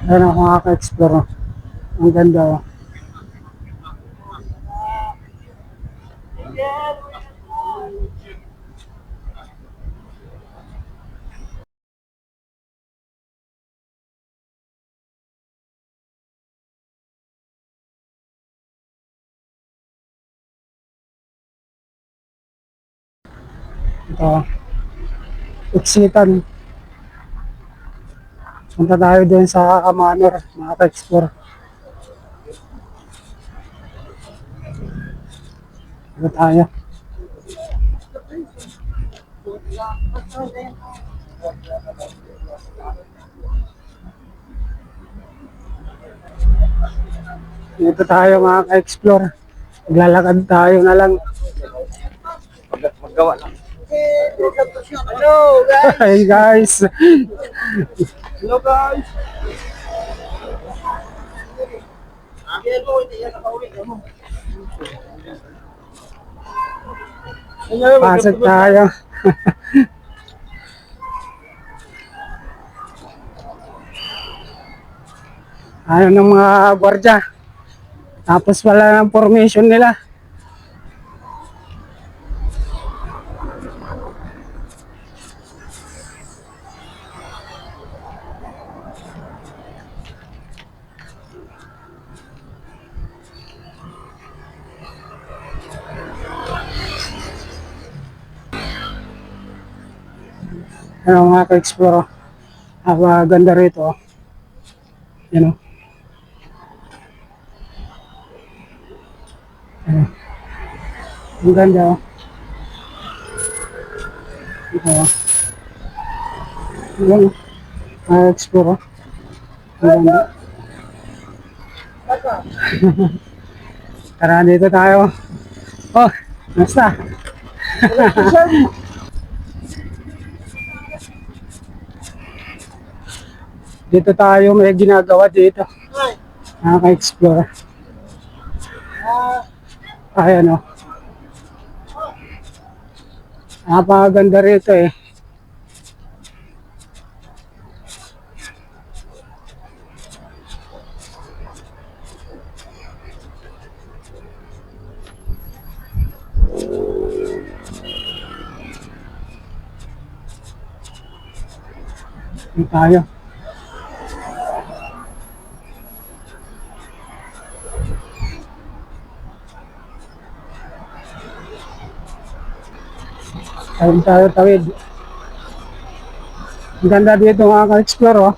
Ayan ako makaka-explore. Ang ganda. Oh. Ito, Iksitan. Punta tayo doon sa Manor, makaka-explore. Ito tayo. Dito tayo makaka-explore. Maglalakad tayo na lang. Magawa lang. Hello guys! Hi guys! Hello guys! Akin mo, hindi yan nakauwi mo. Pasok tayo. Ayaw ng mga gwardiya. Tapos wala ng formation nila. Ano mga ka-explore. Ganda rito. You know. Ang ganda. Ito. Yan. Explore. Ang ganda. Tara, dito tayo. Oh, basta. Dito tayo may ginagawa dito. Nakaka-explore. Ayan o. Napakaganda rito eh. Dito tayo. Ayun tayo tawid. Ang ganda dito mga ka-explore oh.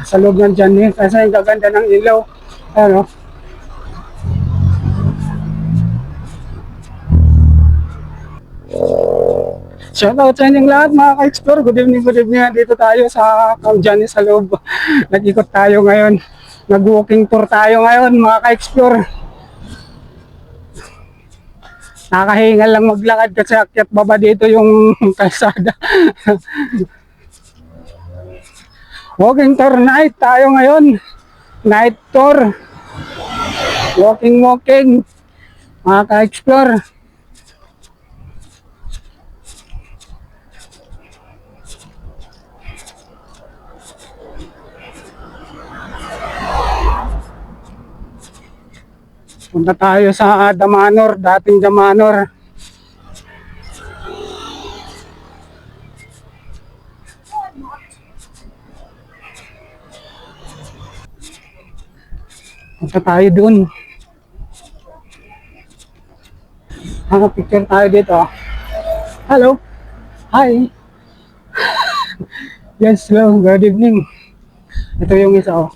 Sa loob ng dyan eh. Kasi ang gaganda ng ilaw. Ano? Shoutout sa inyong lahat mga ka-explore. Good evening, good evening. Dito tayo sa Kaunjani sa loob. Nag-ikot tayo ngayon. Nag-walking tour tayo ngayon mga ka-explore. Nakahingal lang maglakad kasi akyat baba dito yung kalsada. Walking tour night tayo ngayon. Night tour. Walking. Mga ka-explore. Punta tayo sa Damanor, dating Damanor. Punta tayo dun. Picture tayo dito. Hello. Hi. Yes, hello. Good evening. Ito yung isa oh.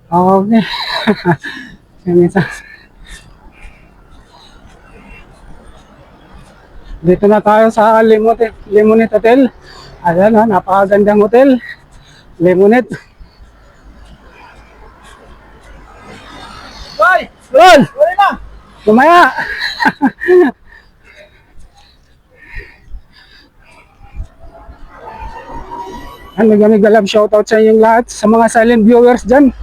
Okay. Yung isa. Dito na tayo sa Lemonette Hotel. Ayan oh, napakagandang hotel. Lemonette. Boy! Lol! Wala na! Lumaya! Mega love shoutout sa inyong lahat. Sa mga silent viewers dyan.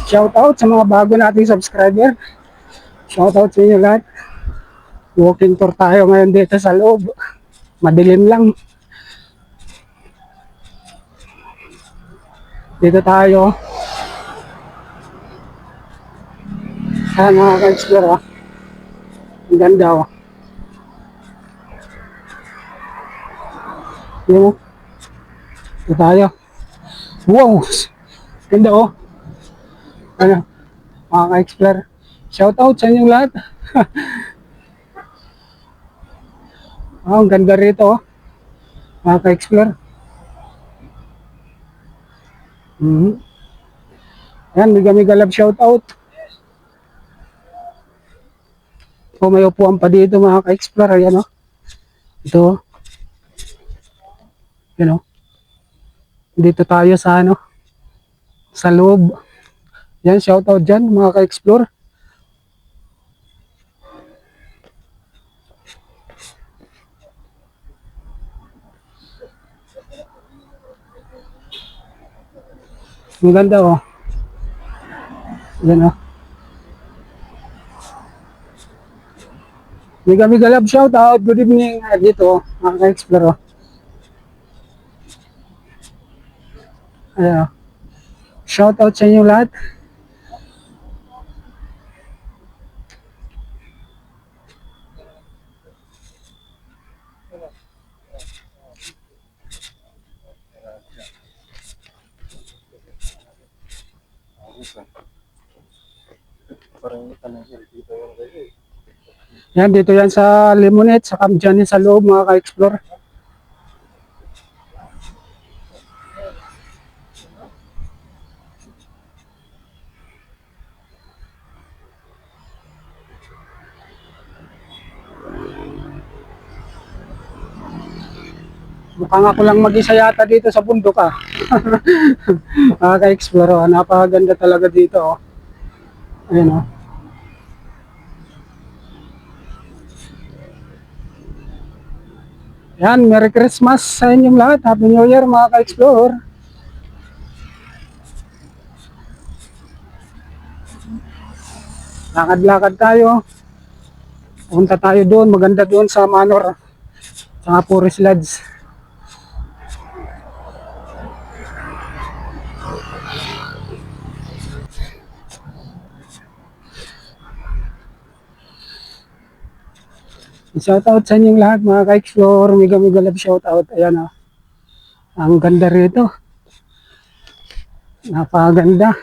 Shoutout sa mga bago nating subscriber. Shoutout sa inyong lahat. Walking tour tayo ngayon dito sa loob Madilim lang. Dito tayo. Ayan mga ka-explore, oh. Ang ganda, oh. Yun, oh. Dito tayo. Wow! Ganda, oh. Ano, mga ka-explore. Shout out sa inyong lahat. Oh, ang ganda rito, oh. Mga ka-explore. Ayan, mega love shout out. Kung may upuan pa dito mga ka-explore, ayan, oh. Ito, oh. Yan, oh. Dito tayo sa ano, sa loob. Yan, shout out dyan mga ka-explore. Ang ganda, oh. Yan, oh. Mega love shout out. Good evening. Dito, oh, mga ka-explore, oh. Ayan, oh. Shout out sa inyo lahat. Yan, dito yan sa Lemonette, sa Camp Johnny sa loob mga ka-explore. Mukhang ako lang mag-isa yata dito sa bundok, ah. Mga ka-explore, oh. Napakaganda talaga dito, oh. Ayan, oh. Yan, Merry Christmas sa inyong lahat. Happy New Year mga ka-explore. Lakad-lakad tayo. Punta tayo doon. Maganda doon sa Manor. Sa Forest Lodge. Shout out sa inyong lahat mga ka-explore. Mega love shout out. Ayan, oh. Ang ganda rito. Napakaganda.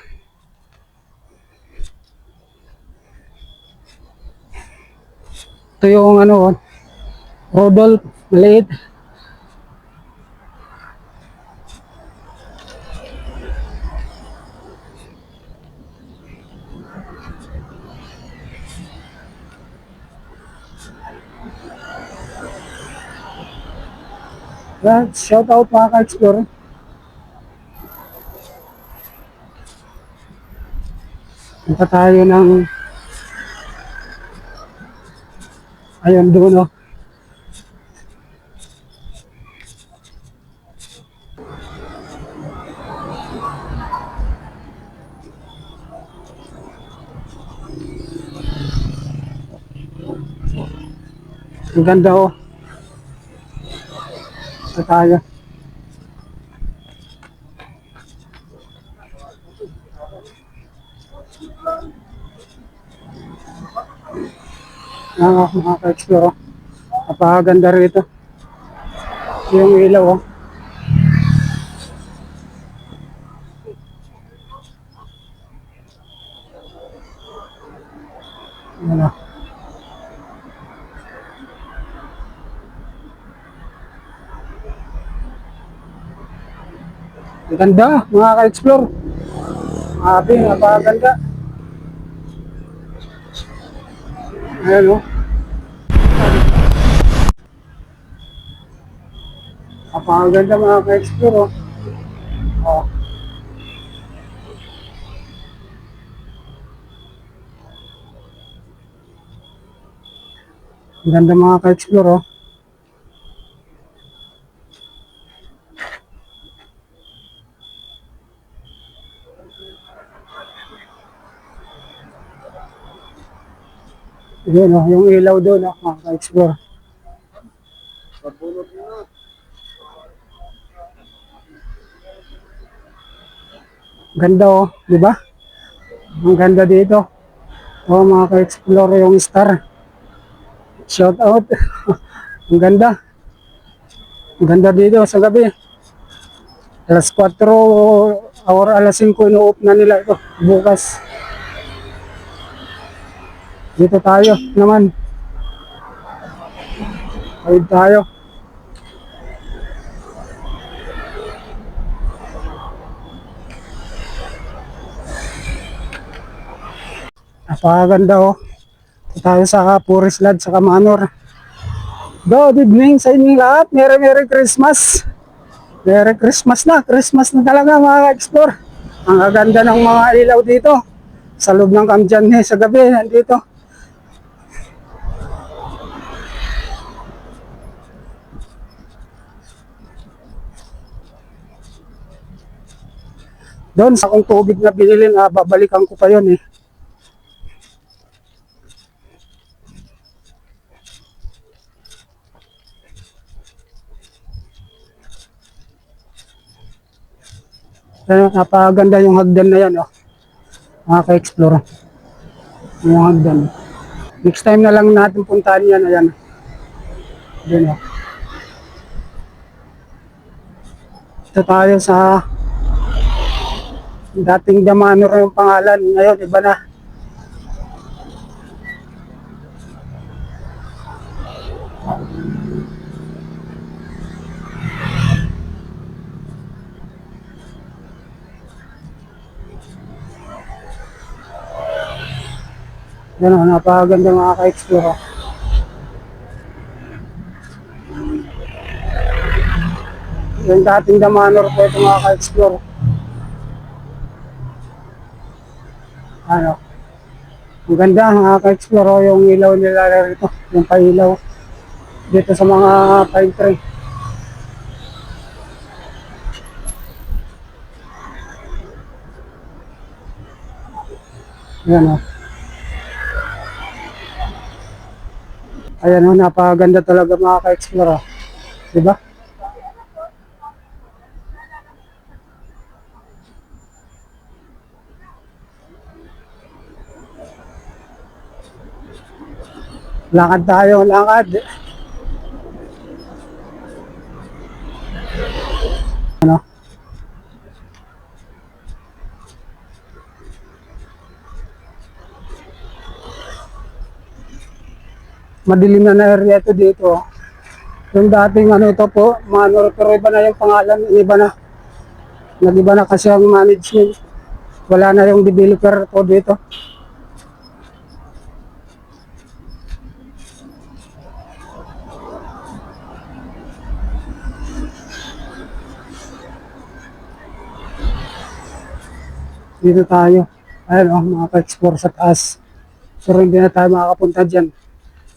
Ito yung ano, Rodolph, maliit. Shout out mga ka-explore. Punta tayo ng ayun doon, oh. Ang ganda, oh. Punta tayo. Mga ka-explore, oh. Napakaganda rito. Yung ilaw, oh. Ano. Ang ganda mga ka-explore. Happy, napakaganda. Ayan, oh. Napakaganda mga ka-explore, oh. Oh. Ang ganda mga ka-explore, oh. Yun, oh, yung ilaw doon, oh, mga ka-explore. Mabunot Ganda oh, di ba? Ang ganda dito. Oh, mga ka-explore yung star. Shout out. Ang ganda. Ang ganda dito sa gabi. Alas 4 or alas 5 ino-off na nila ito. Bukas. Dito tayo naman. Ayun tayo. Napakaganda oh. Dito tayo sa Puris Lad sa Manor. Good evening sa inyong lahat. Merry Christmas. Merry Christmas na. Christmas na talaga mga explore. Ang gaganda ng mga ilaw dito. Sa loob ng Kamjan sa gabi. Nandito. Doon sa kong tubig na binili na babalikan ko pa yun eh. Napakaganda yung hagdan na yan oh. Mga ka-explore. Yung hagdan. Next time na lang natin puntahan yan. Ayan. Doon oh. Ito tayo sa dating Damanor yung pangalan. Ngayon iba na. Yan o, napakaganda mga ka-explore. Yung dating Damanor po ito mga ka-explore. Ano? Ang ganda mga ka-explore yung ilaw nila rito. Yung pailaw. Dito sa mga pine tree. Yan o. Ayan o, napakaganda talaga mga ka-explore. Diba? Lakad tayo, lakad. Ano? Madilim na area ito dito. Yung dating ano ito po, Manor, pero iba na yung pangalan, iba na. Nag-iba na kasi ang management. Wala na yung developer po dito. Dito tayo. Ayun o, mga ka-explore sa taas. Pero hindi na tayo makakapunta dyan.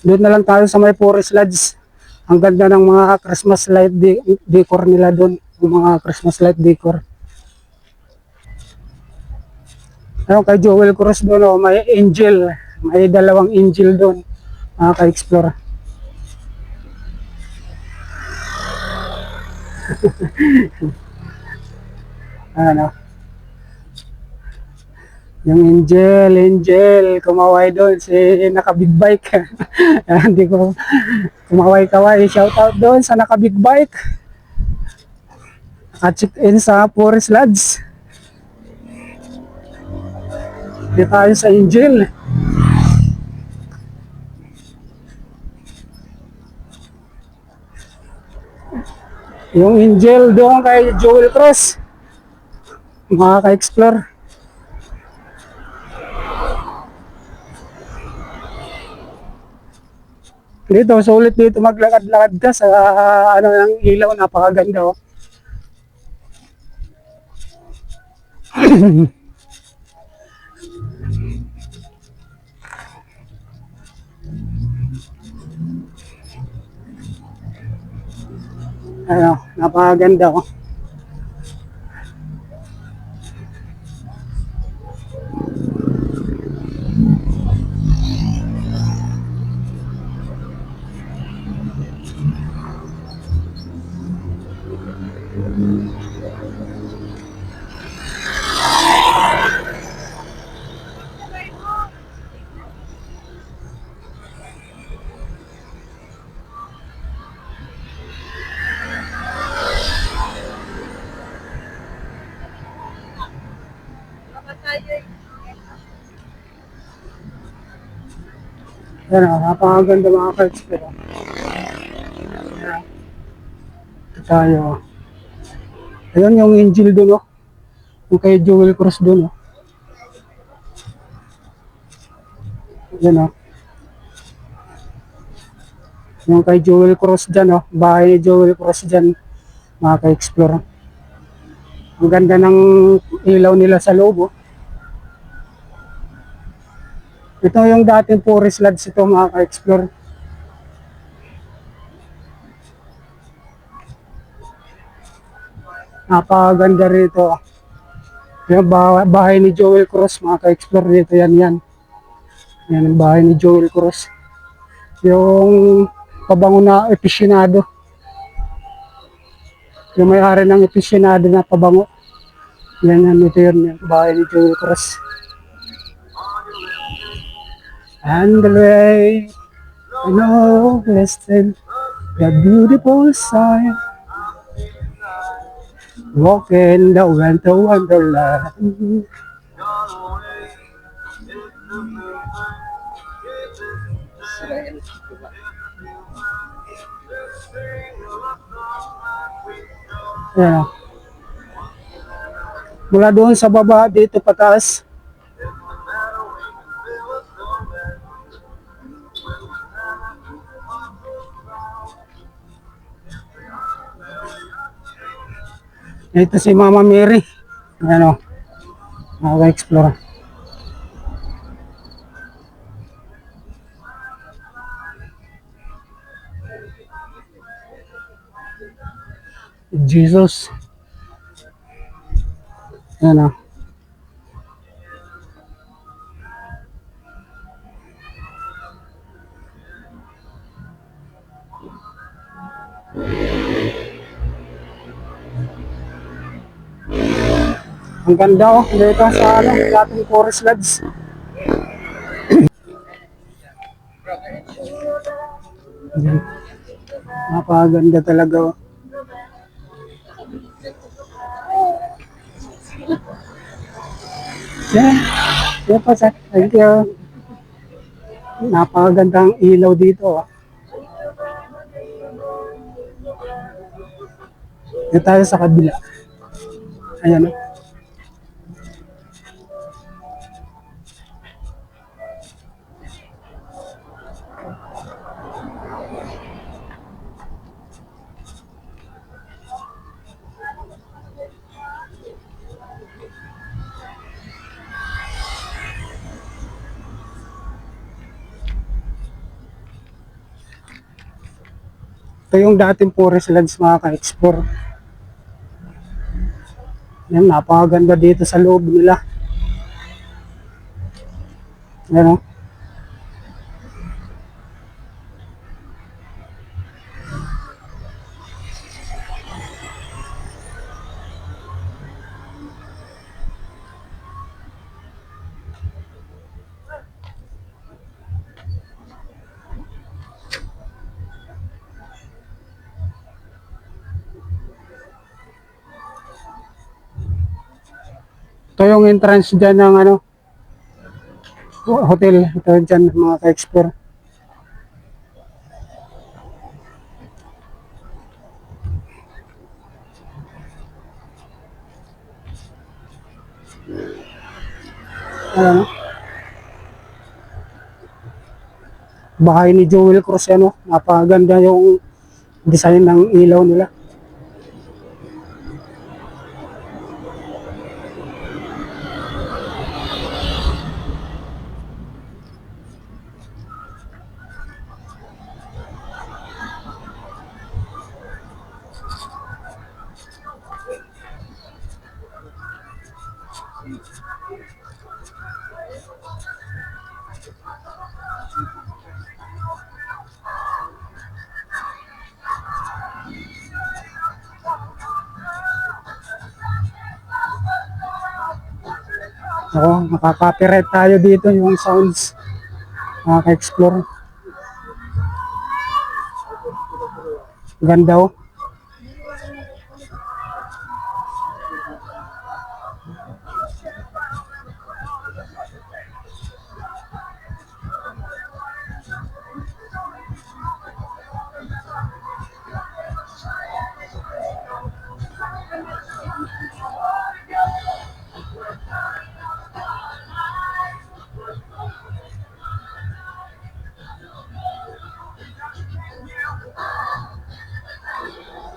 Doon na lang tayo sa may Forest Lodge. Ang ganda ng mga Christmas light decor nila doon. Yung mga Christmas light decor. Ayun kay Joel Cruz doon o, may angel. May dalawang angel doon. Mga ka-explore. Ano? Yung angel, kumaway doon. Si naka-big bike. Hindi ko kumaway-kaway. Shout out doon sa naka-big bike. Naka-check in sa Forest Lodge. Dito tayo sa angel. Yung angel doon kay Joel Cruz. Mga ka-explore. Dito, sulit dito maglakad-lakad ka sa ano ng ilaw, napakaganda oh. Ano, napakaganda oh. Yan o, napakaganda mga ka-explore. Ito tayo. Ayun yung angel doon o. Yung kay Jewel Cross doon o. Yan o. Yung kay Jewel Cross dyan o. Bahay ni Jewel Cross dyan mga ka-explore. Ang ganda ng ilaw nila sa loob o. Ito yung dating forest lodge ito mga ka-explore. Napakaganda rito. Yung bahay ni Joel Cruz mga ka-explore dito yan yan. Yan ang bahay ni Joel Cruz. Yung pabango na episyonado. Yung may-ari ng episyonado na pabango. Yan yan ito yun yung bahay ni Joel Cruz. And the way I know listen the beautiful sight. Walking the winter wonderland. Yeah. Mula doon sa baba, dito pataas. Ito si Mama Mary. Ano, explore. Jesus. Ano. Ang ganda oh, dito sa ano, dating forest lodge. Napakaganda talaga oh. Yeah, yeah po sir. Thank you. Napakagandang ilaw dito oh. Dito tayo sa kabila. Ayan oh. Ito yung dating forest lodge mga ka-explore. Yan, napakaganda dito sa loob nila. Yan o. Ito yung entrance dyan ng ano, hotel. Ito dyan mga ka-explore. Ano? Bahay ni Joel Cruz yan oh. Napakaganda yung design ng ilaw nila. Ako, makaka-copyright tayo dito yung sounds. Makaka-explore. Ganda oh.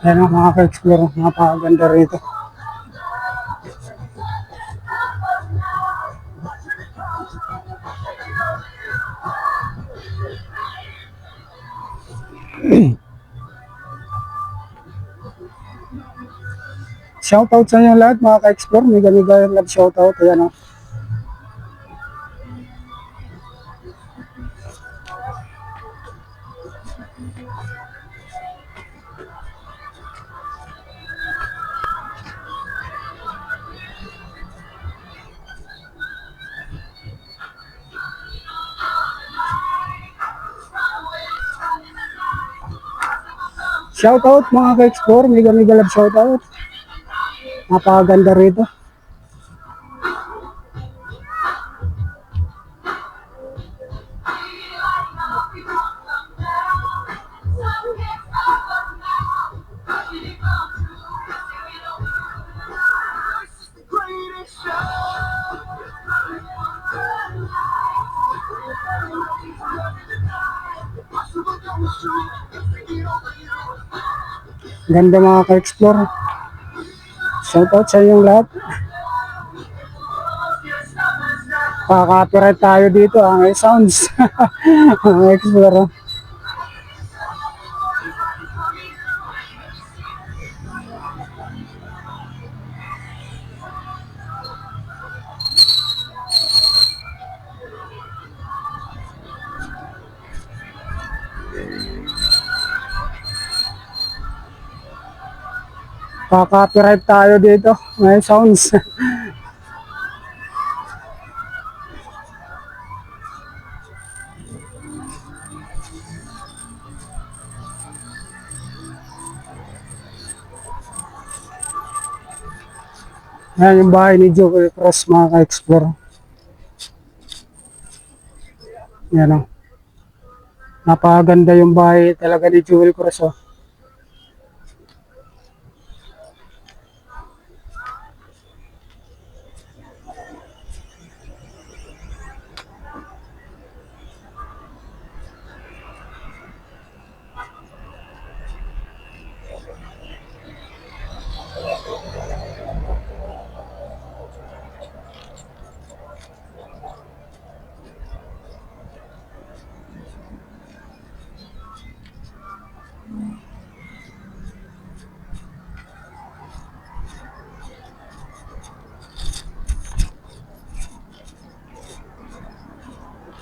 Yan ang mga ka-explore, napakaganda rito. Shoutout sa inyo lahat mga ka-explore, mega mega love shoutout. Ayan o. Shoutout mga ka-explore, mega mega love shoutout. Napakaganda rito. Ganda mga ka-explore. Shoutout sa inyong lahat. Kaka-copyright tayo dito may sounds. Mga explore. Kaka-copyright tayo dito may sounds. Yan yung bahay ni Joel Cross mga ka-explore. Yan o. Napakaganda yung bahay talaga ni Joel Cross o.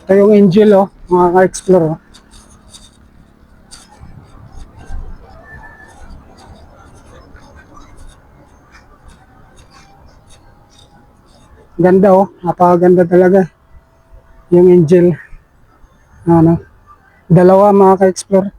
Ito yung Angel mga ka-explore o. Ganda napakaganda talaga. Yung Angel. Ano, dalawa mga ka-explore.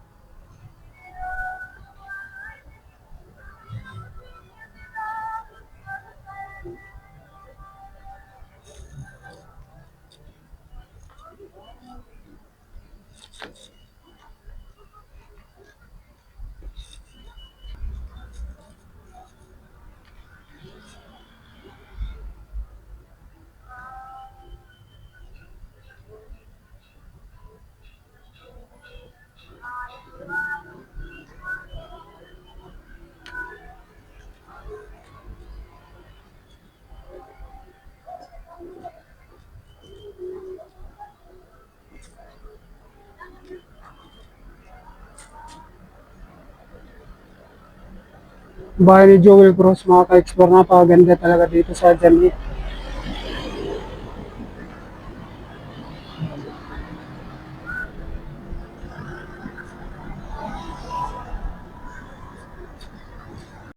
Bahay ni Joel Cross mga ka-explore, napakaganda talaga dito sa Janit.